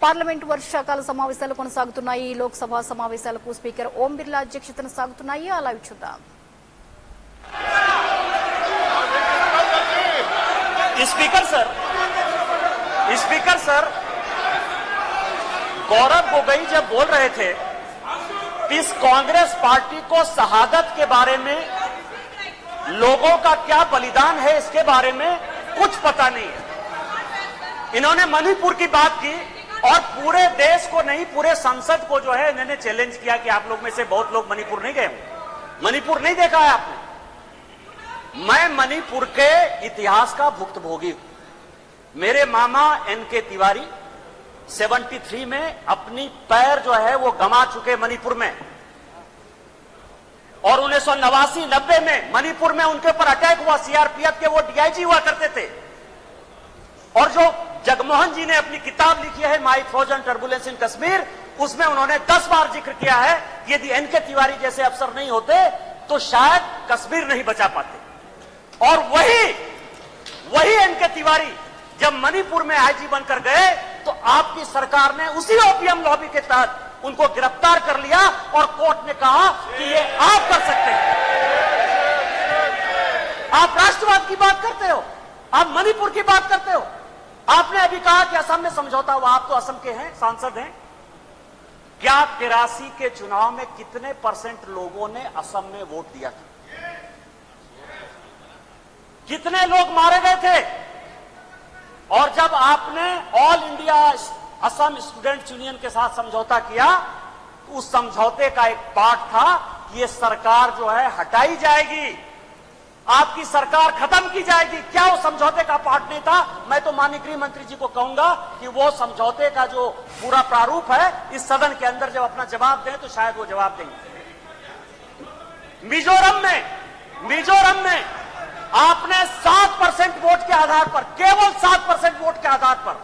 Parliament వర్షాకాల సమావేశాలు కొనసాగుతున్నాయి. లోక్సభ సమావేశాలకు స్పీకర్ ఓం బిర్లా అధ్యక్షతన సాగుతున్నాయి. అలా చూద్దాం. स्पीकर सर गौरव गोगोई जब बोल रहे थे इस कांग्रेस पार्टी को शहादत के बारे में, लोगों का क्या बलिदान है इसके बारे में कुछ पता नहीं है. इन्होंने मणिपुर की बात की और पूरे देश को नहीं, पूरे संसद को जो है इन्होंने चैलेंज किया कि आप लोग में से बहुत लोग मणिपुर नहीं गए, मणिपुर नहीं देखा है आपने. मैं मणिपुर के इतिहास का भुक्तभोगी हूं. मेरे मामा एनके तिवारी 73 में अपनी पैर जो है वो गंवा चुके मणिपुर में, और 1989-90 में मणिपुर में उनके ऊपर अटैक हुआ. सीआरपीएफ के वो डीआईजी हुआ करते थे. और जो जगमोहन जी ने अपनी किताब लिखी है माई फ्रोजन टर्बुलेंस इन कश्मीर, उसमें उन्होंने 10 बार जिक्र किया है कि यदि एनके तिवारी जैसे अफसर नहीं होते तो शायद कश्मीर नहीं बचा पाते. और वही एनके तिवारी जब मणिपुर में आईजी बनकर गए तो आपकी सरकार ने उसी ओपीएम लॉबी के तहत उनको गिरफ्तार कर लिया और कोर्ट ने कहा कि ये आप कर सकते हैं. आप राष्ट्रवाद की बात करते हो, आप मणिपुर की बात करते हो. आपने अभी कहा कि असम में समझौता हुआ. आप तो असम के हैं, सांसद हैं. क्या 83 के चुनाव में कितने % लोगों ने असम में वोट दिया था? कितने लोग मारे गए थे? और जब आपने all India Assam students union के साथ समझौता किया तो उस समझौते का एक पार्ट था कि ये सरकार जो है हटाई जाएगी, आपकी सरकार खत्म की जाएगी. क्या वो समझौते का पार्ट नहीं था? मैं तो माननीय गृह मंत्री जी को कहूंगा कि वो समझौते का जो पूरा प्रारूप है इस सदन के अंदर जब अपना जवाब दें तो शायद वो जवाब देंगे. मिजोरम में आपने 7% वोट के आधार पर, केवल 7% वोट के आधार पर,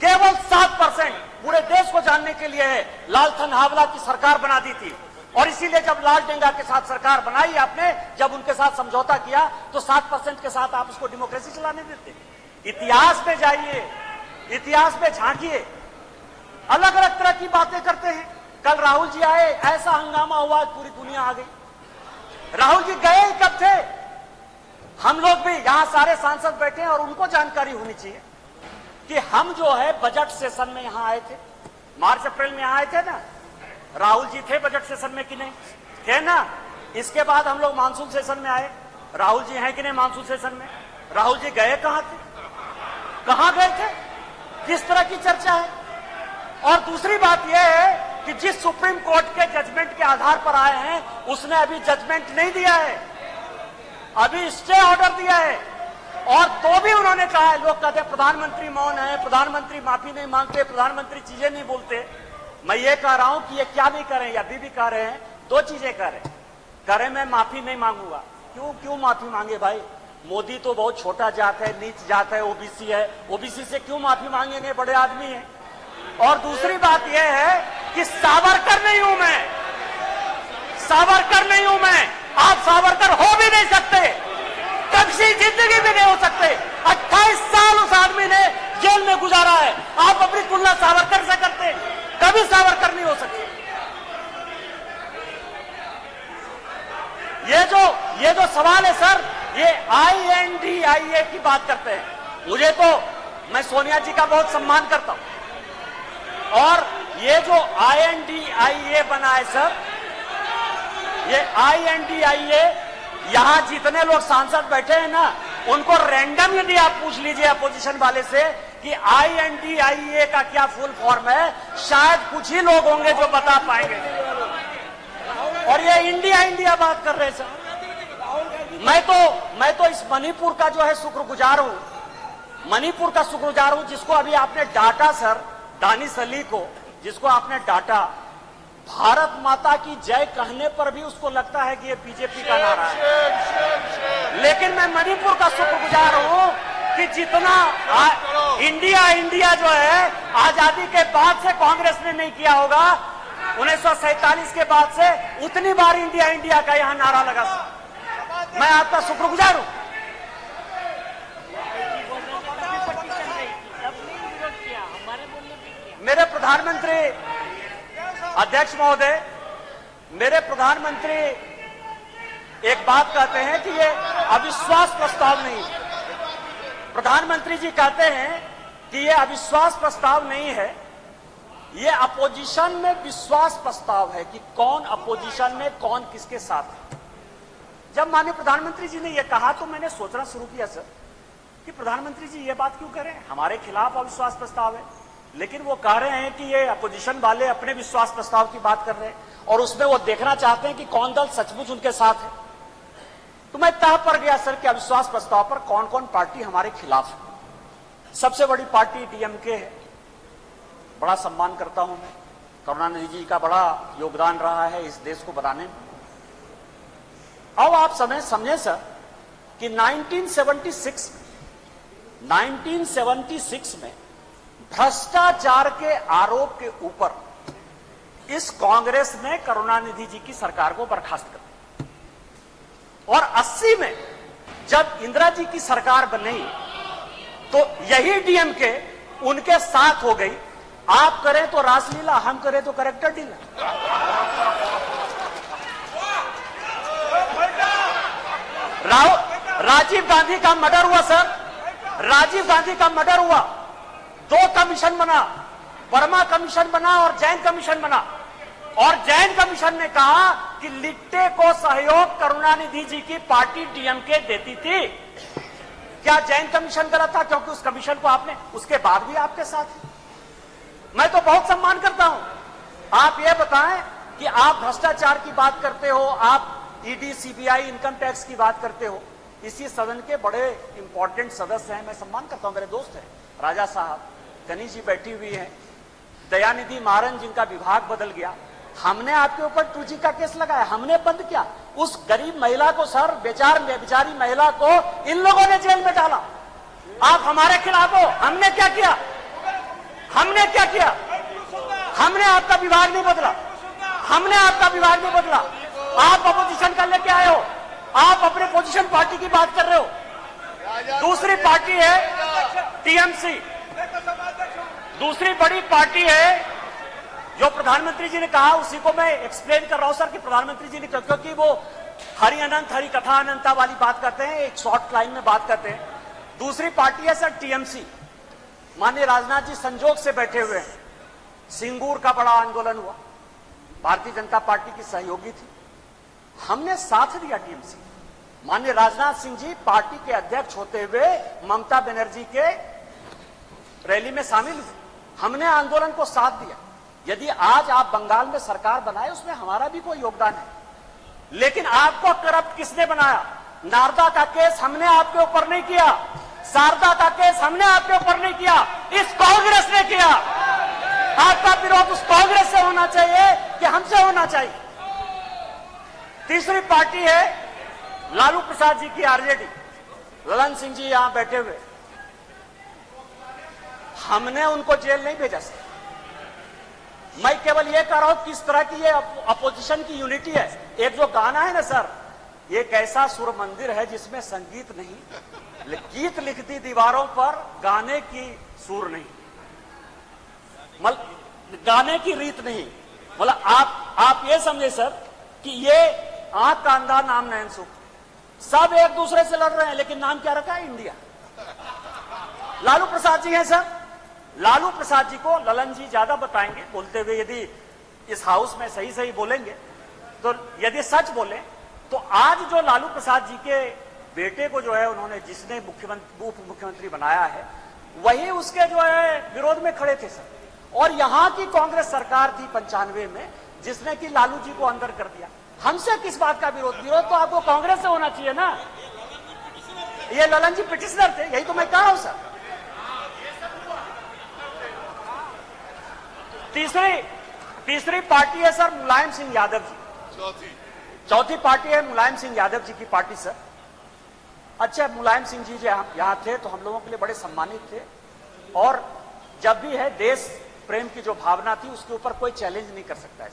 केवल 7% पूरे देश को जानने के लिए लालथन हावला की सरकार बना दी थी. और इसीलिए जब लाल डेंगा के साथ सरकार बनाई आपने, जब उनके साथ समझौता किया तो 7% के साथ आप उसको डेमोक्रेसी चलाने देते. इतिहास में जाइए, इतिहास में झांकिए. अलग अलग तरह की बातें करते हैं. कल राहुल जी आए, ऐसा हंगामा हुआ, पूरी दुनिया आ गई. राहुल जी गए कब थे? हम लोग भी यहां सारे सांसद बैठे हैं और उनको जानकारी होनी चाहिए कि हम जो है बजट सेशन में यहां आए थे. मार्च अप्रैल में यहां आए थे ना. राहुल जी थे बजट सेशन में कि नहीं? थे ना. इसके बाद हम लोग मानसून सेशन में आए. राहुल जी हैं कि नहीं मानसून सेशन में? राहुल जी गए कहां थे? कहां गए थे? किस तरह की चर्चा है? और दूसरी बात यह है कि जिस सुप्रीम कोर्ट के जजमेंट के आधार पर आए हैं उसने अभी जजमेंट नहीं दिया है, अभी स्टे ऑर्डर दिया है. और तो भी उन्होंने कहा है, लोग कहते हैं प्रधानमंत्री मौन है, प्रधानमंत्री माफी नहीं मांगते, प्रधानमंत्री चीजें नहीं बोलते. मैं ये कह रहा हूं कि ये क्या नहीं कर रहे हैं, अभी भी कह रहे हैं. 2 चीजें कर रहे, मैं माफी नहीं मांगूंगा. क्यों माफी मांगे भाई? मोदी तो बहुत छोटा जात है, नीच जात है, ओबीसी है. ओबीसी से क्यों माफी मांगेंगे? बड़े आदमी है. और दूसरी बात यह है कि सावरकर नहीं हूं मैं, सावरकर नहीं हूं मैं. आप सावरकर हो भी नहीं सकते, कभी जिंदगी भी नहीं हो सकते. 28 साल उस आदमी ने जेल में गुजारा है. आप अपनी तुलना सावरकर से करते हैं, कभी सावरकर नहीं हो सकते. ये जो सवाल है सर, ये INDIA की बात करते हैं. मुझे तो, मैं सोनिया जी का बहुत सम्मान करता हूं. और ये जो INDIA बना है सर, ये INDIA, यहां जितने लोग सांसद बैठे हैं ना, उनको रैंडम यदि आप पूछ लीजिए अपोजिशन वाले से कि INDIA का क्या फुल फॉर्म है, शायद कुछ ही लोग होंगे जो बता पाएंगे. और ये इंडिया बात कर रहे हैं सर. मैं तो इस मणिपुर का जो है शुक्रगुजार हूं, मणिपुर का शुक्रगुजार हूं जिसको अभी आपने डांटा सर, दानिश अली को, जिसको आपने डांटा. भारत माता की जय कहने पर भी उसको लगता है कि ये बीजेपी का नारा है. लेकिन मैं मणिपुर का शुक्रगुजार हूं कि जितना इंडिया जो है आजादी के बाद से कांग्रेस ने नहीं किया होगा, 1947 के बाद से उतनी बार इंडिया का यहां नारा लगा. मैं आपका शुक्रगुजार हूं. मेरे प्रधानमंत्री अध्यक्ष महोदय, मेरे प्रधानमंत्री एक बात कहते हैं कि ये अविश्वास प्रस्ताव नहीं है। प्रधानमंत्री जी कहते हैं कि ये अविश्वास प्रस्ताव नहीं है, ये अपोजिशन में विश्वास प्रस्ताव है कि कौन अपोजिशन में कौन किसके साथ है। जब माननीय प्रधानमंत्री जी ने यह कहा तो मैंने सोचना शुरू किया सर कि प्रधानमंत्री जी ये बात क्यों करें, हमारे खिलाफ अविश्वास प्रस्ताव है, लेकिन वो कह रहे हैं कि ये अपोजिशन वाले अपने विश्वास प्रस्ताव की बात कर रहे हैं और उसमें वो देखना चाहते हैं कि कौन दल सचमुच उनके साथ है। तो मैं तह पर गया सर कि अविश्वास प्रस्ताव पर कौन कौन पार्टी हमारे खिलाफ है। सबसे बड़ी पार्टी डीएमके है, बड़ा सम्मान करता हूं मैं, करुणानिधि जी का बड़ा योगदान रहा है इस देश को बनाने में। अब आप समझे सर कि 1976 में भ्रष्टाचार के आरोप के ऊपर इस कांग्रेस ने करुणानिधि जी की सरकार को बर्खास्त कर दिया और 80 में जब इंदिरा जी की सरकार बनी तो यही डीएमके उनके साथ हो गई। आप करें तो रासलीला, हम करें तो करेक्टर डीला। राजीव गांधी का मर्डर हुआ सर, राजीव गांधी का मर्डर हुआ, 2 कमीशन बना, वर्मा कमीशन बना और जैन कमीशन बना, और जैन कमीशन ने कहा कि लिट्टे को सहयोग करुणानिधि जी की पार्टी डीएमके देती थी। क्या जैन कमीशन गलत था? क्योंकि उस कमीशन को आपने उसके बाद भी आपके साथ है। मैं तो बहुत सम्मान करता हूं। आप ये बताएं कि आप भ्रष्टाचार की बात करते हो, आप ईडी सीबीआई इनकम टैक्स की बात करते हो, इसी सदन के बड़े इंपॉर्टेंट सदस्य हैं, मैं सम्मान करता हूं, मेरे दोस्त हैं, राजा साहब, गनी जी बैठी हुई हैं, दयानिधि महारन जिनका विभाग बदल गया। हमने आपके ऊपर 2G का केस लगाया, हमने बंद किया। उस गरीब महिला को सर, बेचारी महिला को इन लोगों ने जेल में डाला। आप हमारे खिलाफ हो, हमने क्या किया? हमने क्या किया? हमने आपका विभाग नहीं बदला, हमने आपका विभाग नहीं बदला। आप अपोजिशन का लेके आए हो, आप अपने पोजीशन पार्टी की बात कर रहे हो। दूसरी पार्टी है टीएमसी, दूसरी बड़ी पार्टी है जो प्रधानमंत्री जी ने कहा, उसी को मैं एक्सप्लेन कर रहा हूं सर कि प्रधानमंत्री जी ने, क्योंकि वो हरि अनंत हरि कथा अनंता वाली बात करते हैं, एक शॉर्ट लाइन में बात करते हैं। दूसरी पार्टी है सर टीएमसी। माननीय राजनाथ जी संजोग से बैठे हुए हैं। सिंगूर का बड़ा आंदोलन हुआ, भारतीय जनता पार्टी की सहयोगी थी, हमने साथ दिया टीएमसी। माननीय राजनाथ सिंह जी पार्टी के अध्यक्ष होते हुए ममता बनर्जी के रैली में शामिल हुए, हमने आंदोलन को साथ दिया। यदि आज आप बंगाल में सरकार बनाए, उसमें हमारा भी कोई योगदान है, लेकिन आपको करप्ट किसने बनाया? नारदा का केस हमने आपके ऊपर नहीं किया, शारदा का केस हमने आपके ऊपर नहीं किया, इस कांग्रेस ने किया। आपका विरोध उस कांग्रेस से होना चाहिए कि हमसे होना चाहिए? तीसरी पार्टी है लालू प्रसाद जी की आरजेडी, ललन सिंह जी यहां बैठे हुए, हमने उनको जेल नहीं भेजा सर। मैं केवल यह कह रहा हूं किस तरह की ये अपोजिशन की यूनिटी है। एक जो गाना है ना सर, एक ऐसा सुर मंदिर है जिसमें संगीत नहीं, गीत लिखती दीवारों पर, गाने की सुर नहीं, गाने की रीत नहीं। मतलब आप ये समझे सर कि ये आंख का अंधा नाम नयन सुख, सब एक दूसरे से लड़ रहे हैं, लेकिन नाम क्या रखा है? इंडिया। लालू प्रसाद जी हैं सर, लालू प्रसाद जी को ललन जी ज्यादा बताएंगे बोलते हुए, यदि इस हाउस में सही सही बोलेंगे तो, यदि सच बोले तो आज जो लालू प्रसाद जी के बेटे को जो है उन्होंने, जिसने उप मुख्यमंत्री बनाया है, वही उसके जो है विरोध में खड़े थे सर। और यहां की कांग्रेस सरकार थी 95 में जिसने कि लालू जी को अंदर कर दिया। हमसे किस बात का विरोध? विरोध तो आपको कांग्रेस से होना चाहिए ना। ये ललन जी पिटिशनर थे, यही तो मैं कह रहा हूं सर। तीसरी पार्टी है सर मुलायम सिंह यादव जी। चौथी पार्टी है मुलायम सिंह यादव जी की पार्टी सर। अच्छा, मुलायम सिंह जी यहां थे तो हम लोगों के लिए बड़े सम्मानित थे, और जब भी है देश प्रेम की जो भावना थी उसके ऊपर कोई चैलेंज नहीं कर सकता है।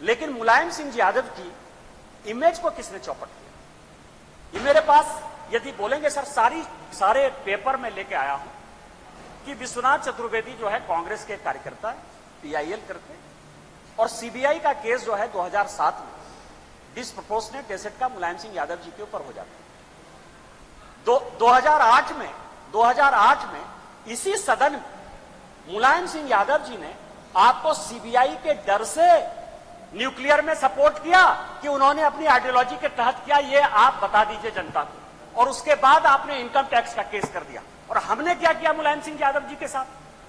लेकिन मुलायम सिंह यादव की इमेज को किसने चौपट किया? ये मेरे पास यदि बोलेंगे सर, सारे पेपर में लेके आया हूं, कि विश्वनाथ चतुर्वेदी जो है कांग्रेस के कार्यकर्ता है, पीआईएल करते, और सीबीआई का केस जो है 2007 में डिसप्रोपोर्शनेट एसेट का मुलायम सिंह यादव जी के ऊपर हो जाता है। 2008 में इसी सदन में मुलायम सिंह यादव जी ने आपको सीबीआई के डर से न्यूक्लियर में सपोर्ट किया कि उन्होंने अपनी आइडियोलॉजी के तहत किया, ये आप बता दीजिए जनता को। और उसके बाद आपने इनकम टैक्स का केस कर दिया। और हमने क्या किया मुलायम सिंह यादव जी के साथ?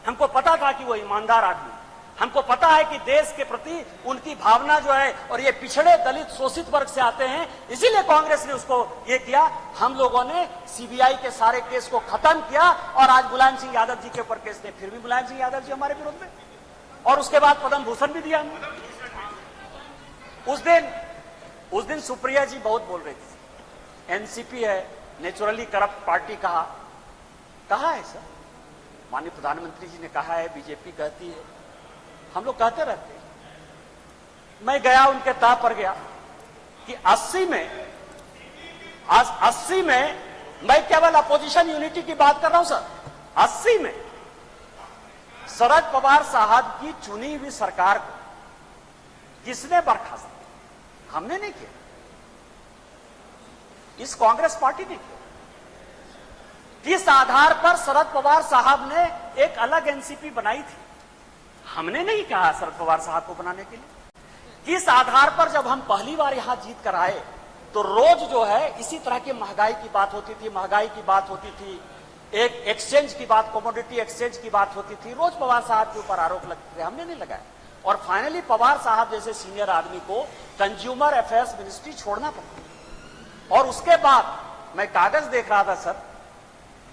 हमको पता था कि वो ईमानदार आदमी, हमको पता है कि देश के प्रति उनकी भावना जो है, और ये पिछड़े दलित शोषित वर्ग से आते हैं, इसीलिए कांग्रेस ने उसको ये किया। हम लोगों ने सीबीआई के सारे केस को खत्म किया और आज मुलायम सिंह यादव जी के ऊपर केस ने, फिर भी मुलायम सिंह यादव जी हमारे विरोध में, और उसके बाद पद्म भूषण भी दिया हमने। उस दिन सुप्रिया जी बहुत बोल रही थी, एनसीपी है नेचुरली करप्ट पार्टी कहा है सर? माननीय प्रधानमंत्री जी ने कहा है, बीजेपी कहती है, हम लोग कहते रहते हैं। मैं गया उनके तह पर गया कि 80 में मैं केवल अपोजिशन यूनिटी की बात कर रहा हूं सर। 80 में शरद पवार साहब की चुनी हुई सरकार को किसने बर्खास्त किया? हमने नहीं किया, इस कांग्रेस पार्टी ने किया। किस आधार पर शरद पवार साहब ने एक अलग एनसीपी बनाई थी? हमने नहीं कहा शरद पवार साहब को बनाने के लिए। किस आधार पर जब हम पहली बार यहां जीत कर आए तो रोज जो है इसी तरह की महंगाई की बात होती थी, एक एक्सचेंज की बात, कमोडिटी एक्सचेंज की बात होती थी, रोज पवार साहब के ऊपर आरोप लगते थे, हमने नहीं लगाया। और फाइनली पवार साहब जैसे सीनियर आदमी को कंज्यूमर अफेयर्स मिनिस्ट्री छोड़ना पड़ा। और उसके बाद मैं कागज देख रहा था सर,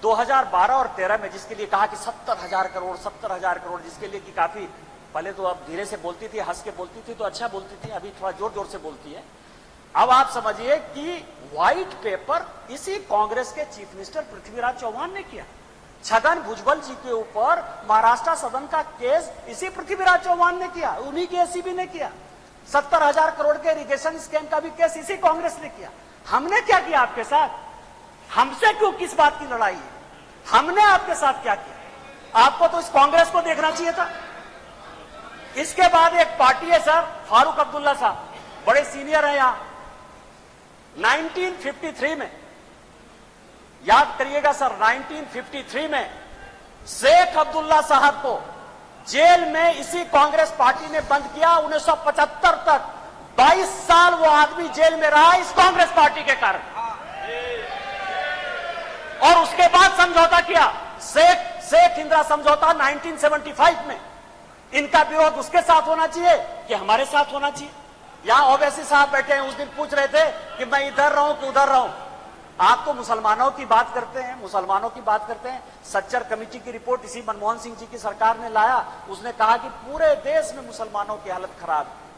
2012 और 13 में जिसके लिए कहा कि 70,000 करोड़, जिसके लिए कि काफी पहले तो अब धीरे से बोलती थी, हंस के बोलती थी तो अच्छा बोलती थी, अभी थोड़ा जोर जोर से बोलती है। अब आप समझिए कि व्हाइट पेपर इसी कांग्रेस के चीफ मिनिस्टर पृथ्वीराज चौहान ने किया। छगन भुजबल जी के ऊपर महाराष्ट्र सदन का केस इसी पृथ्वीराज चौहान ने किया, उन्हीं के एसीबी ने किया। 70,000 करोड़ के इरिगेशन स्कैम का भी केस इसी कांग्रेस ने किया। हमने क्या किया आपके साथ? हमसे क्यों किस बात की लड़ाई है? हमने आपके साथ क्या किया? आपको तो इस कांग्रेस को देखना चाहिए था। इसके बाद एक पार्टी है सर, फारूक अब्दुल्ला साहब, बड़े सीनियर हैं यहां। 1953 में, याद करिएगा सर, 1953 में शेख अब्दुल्ला साहब को जेल में इसी कांग्रेस पार्टी ने बंद किया। 1975 तक 22 साल वो आदमी जेल में रहा इस कांग्रेस पार्टी के कारण। और उसके बाद समझौता किया, शेख इंदिरा समझौता 1975 में। इनका विरोध उसके साथ होना चाहिए कि हमारे साथ होना चाहिए? यहां ओवैसी साहब बैठे हैं, उस दिन पूछ रहे थे कि मैं इधर रहूं कि उधर रहूं। आप तो मुसलमानों की बात करते हैं, सच्चर कमेटी की रिपोर्ट इसी मनमोहन सिंह जी की सरकार ने लाया। उसने कहा कि पूरे देश में मुसलमानों की हालत खराब है।